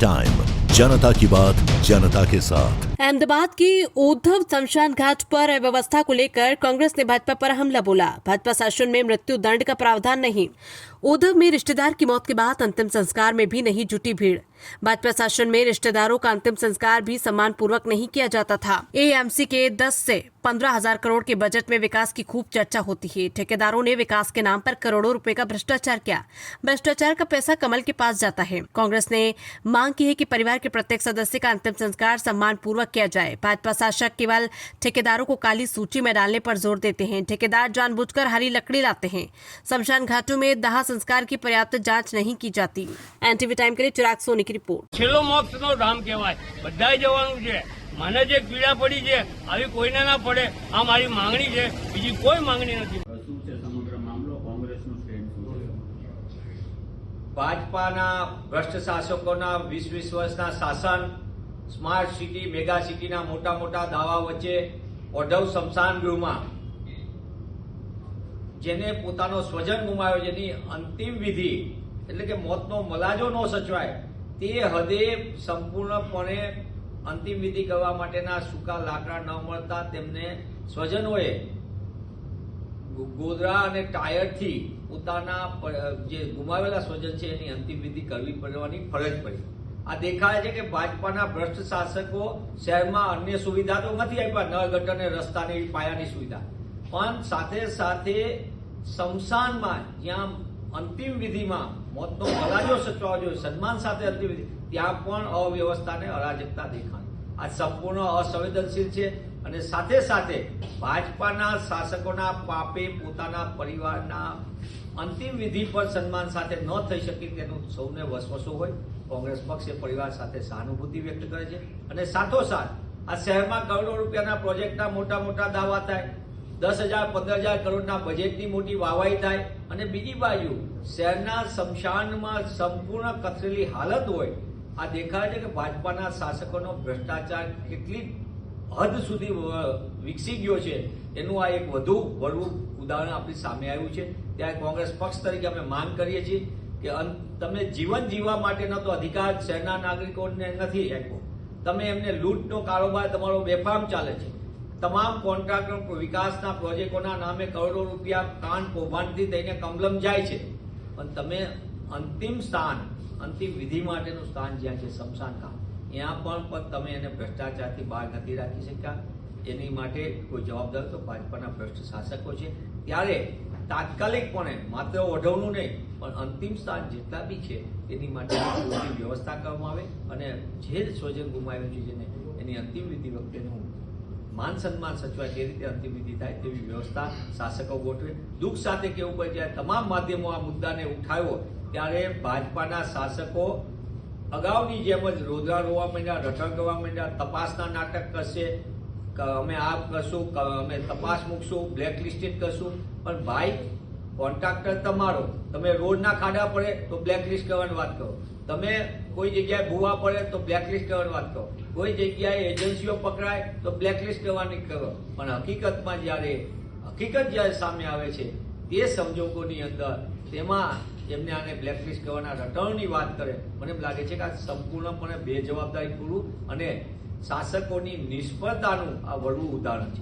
Time, जनता की बात जनता के साथ। अहमदाबाद की उद्धव शमशान घाट पर अव्यवस्था को लेकर कांग्रेस ने भाजपा पर हमला बोला। भाजपा शासन में मृत्यु दंड का प्रावधान नहीं। उद्धव में रिश्तेदार की मौत के बाद अंतिम संस्कार में भी नहीं जुटी भीड़। भाजपा शासन में रिश्तेदारों का अंतिम संस्कार भी सम्मान पूर्वक नहीं किया जाता था। एएमसी के 10 से 15 हजार करोड़ के बजट में विकास की खूब चर्चा होती है। ठेकेदारों ने विकास के नाम पर करोड़ों रुपए का भ्रष्टाचार किया। भ्रष्टाचार का पैसा कमल के पास जाता है। कांग्रेस ने मांग की है कि परिवार के प्रत्येक सदस्य का अंतिम संस्कार सम्मान पूर्वक किया जाए। भाजपा शासक केवल ठेकेदारों को काली सूची में डालने पर जोर देते हैं। ठेकेदार जानबूझकर हरी लकड़ी लाते हैं। शमशान घाटों में दाह संस्कार की पर्याप्त जांच नहीं की जाती। एनटीवी टाइम के लिए चिराग सोनी की रिपोर्ट। छेल्लो मोक्षनो धाम कहेवाय, बधाय जवानुं छे। મને જે પીડા પડી છે આવી કોઈને ના પડે, આ મારી માંગણી છે, બીજી કોઈ માંગણી નથી। શું છે સમગ્ર મામલો? કોંગ્રેસનું સ્ટેન્ડ શું છે? ભાજપાના ભ્રષ્ટ શાસકોના 20 વર્ષના શાસન, સ્માર્ટ સિટી, મેગા સિટીના મોટા દાવા વચ્ચે ઓઢવ સ્મશાન ગૃહમાં જેને પોતાનો સ્વજન ગુમાવ્યો, જેની અંતિમ વિધિ એટલે કે મોતનો મલાજો ન સચવાય તે હદે સંપૂર્ણપણે અંતિમ વિધિ કરવા માટેના સૂકા લાકડા ન મળતા તેમને સ્વજનોએ ગોદરા અને ટાયરથી પોતાના જે ગુમાવેલા સ્વજન છે એની અંતિમ વિધિ કરવી પડવાની ફરજ પડી। આ દેખાય છે કે ભાજપાના ભ્રષ્ટ શાસકો શહેરમાં અન્ય સુવિધા તો નથી આપ્યા, નળ ગટર અને રસ્તાની પાયાની સુવિધા, પણ સાથે સાથે સ્મશાનમાં જ્યાં અંતિમ વિધિમાં મોતનો મલાજો સચવાવો જોઈએ, સન્માન સાથે અંતિમ વિધિ, ત્યાં પણ અવ્યવસ્થાને અરાજકતા દેખાય। આ સંપૂર્ણ અસંવેદનશીલ છે અને સાથે સાથે ભાજપાના શાસકોના પાપે પોતાના પરિવારના અંતિમ વિધિ પર સન્માન સાથે ન થઈ શકે તેનું સૌને વસવસો હોય। કોંગ્રેસ પક્ષ એ પરિવાર સાથે સહાનુભૂતિ વ્યક્ત કરે છે અને સાથોસાથ આ શહેરમાં કરોડો રૂપિયાના પ્રોજેક્ટના મોટા દાવા થાય, 10,000 15,000 કરોડના બજેટની મોટી વાવાઈ થાય અને બીજી બાજુ શહેરના સ્મશાનમાં સંપૂર્ણ કથરેલી હાલત હોય। આ દેખાય છે કે ભાજપાના શાસકોનો ભ્રષ્ટાચાર કેટલી હદ સુધી વિકસી ગયો છે એનું આ એક વધુ વળવું ઉદાહરણ આપણી સામે આવ્યું છે। ત્યારે કોંગ્રેસ પક્ષ તરીકે અમે માંગ કરીએ છીએ કે તમે જીવન જીવવા માટેનો તો અધિકાર શહેરના નાગરિકોને નથી આપ્યો, તમે એમને લૂંટનો કારોબાર તમારો બેફામ ચાલે છે। તમામ કોન્ટ્રાક્ટર વિકાસના પ્રોજેક્ટોના નામે કરોડો રૂપિયા કાન કૌભાંડથી થઈને કમલમ જાય છે, પણ તમે અંતિમ સ્થાન, અંતિમ વિધિ માટેનું સ્થાન જ્યાં છે સ્મશાન કામ, ત્યાં પણ તમે એને ભ્રષ્ટાચારથી બહાર નથી રાખી શક્યા। એની માટે કોઈ જવાબદાર તો ભાજપાના ભ્રષ્ટ શાસકો છે। ત્યારે તાત્કાલિકપણે માત્ર ઓઢવનું નહીં પણ અંતિમ સ્થાન જેટલા બી છે એની માટે વ્યવસ્થા કરવામાં આવે અને જે સ્વજન ગુમાવ્યું છે જેને એની અંતિમ વિધિ વખતેનું માન સન્માન સચવાય તે રીતે અંતિમ વિધિ થાય તેવી વ્યવસ્થા શાસકો ગોઠવે। દુઃખ સાથે કહેવું પડે જ્યારે તમામ માધ્યમો આ મુદ્દાને ઉઠાવ્યો ત્યારે ભાજપાના શાસકો અગાઉની જેમ જ રોદરા રોવા માંડ્યા, રટણ કરવા માંડ્યા, તપાસના નાટક કરશે, અમે આ કરશું, અમે તપાસ મૂકશું, બ્લેકલિસ્ટેડ કરશું, પણ ભાઈ કોન્ટ્રાક્ટર તમારો, તમે રોડના ખાડા પડે તો બ્લેકલિસ્ટ કરવાની વાત કરો, તમે કોઈ જગ્યાએ ભૂવા પડે તો બ્લેકલિસ્ટ કરવાની વાત કરો, કોઈ જગ્યાએ એજન્સીઓ પકડાય તો બ્લેકલિસ્ટ કરવાની કરો, પણ હકીકત જ્યારે સામે આવે છે તે સંજોગોની અંદર તેમાં એમને આને બ્લેકલિસ્ટ કરવાના રટણની વાત કરે, મને એમ લાગે છે કે આ સંપૂર્ણપણે બેજવાબદારીપૂર્વક અને શાસકોની નિષ્ફળતાનું આ વળવું ઉદાહરણ છે।